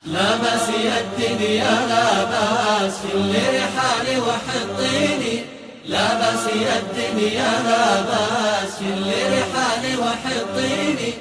لا بأس يا الدنيا لا بأس اللي رحالي وحطيني، لا بأس يا الدنيا لا بأس اللي رحالي وحطيني،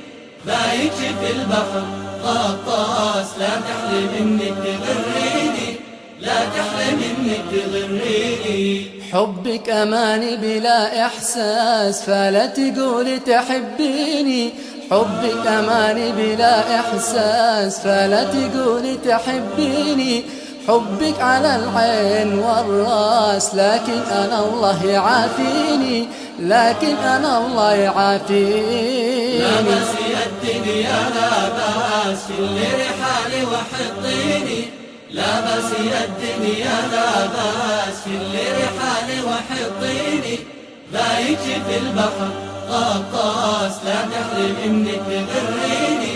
بايك في البحر غطاس لا تحلم انك تغريني، لا تحلم انك تغريني. حبك أماني بلا إحساس فلا تقول تحبيني، حبك أماني بلا إحساس فلا تقول تحبيني، حبك على العين والراس لكن أنا الله يعافيني، لكن أنا الله يعافيني. لا بأس يا الدنيا لا بأس اللي رحالي وحطيني، لا بأس يا الدنيا لا بأس اللي رحالي وحطيني، بايك في البحر غطاس لا تحلم انك تغريني،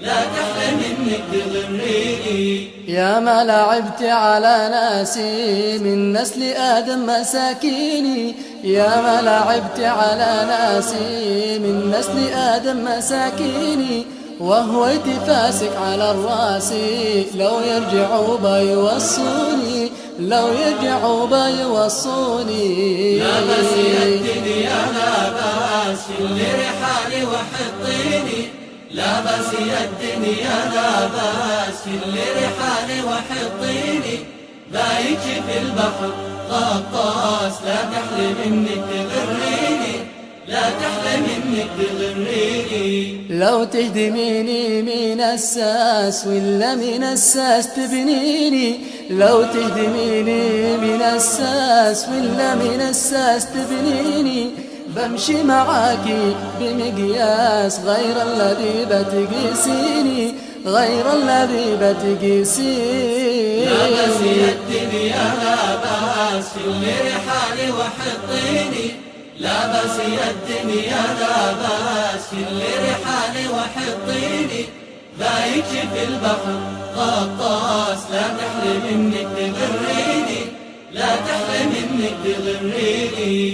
لا تحلم انك تغريني. يا ما لعبت على ناسي من نسل آدم مساكيني، يا ما لعبت على ناسي من نسل آدم مساكيني، وهو يتفاسك على الراس لو يرجعوا بيوصوني، لو يرجعوا بيوصوني. لا بأس يا الدنيا لا بأس اللي رحالي وحطيني، لا بأس يا الدنيا لا بأس اللي رحالي وحطيني، بايك في البحر غطاس لا تحلم انك تغريني، لا تحلم انك تغريني. لو تهدميني من الساس ولا من الساس تبنيني، لو تهدميني من الساس ولا من الساس تبنيني، بمشي معاكي بمقياس غير الذي بتقيسيني، غير الذي بتقيسيني. لا بأس يا الدنيا لا بأس اللي رحالي وحطيني، لا بأس يا الدنيا لا بأس اللي رحالي وحطيني، بايك في البحر غطاس لا تحلم انك تغريني، لا تحلم انك تغريني.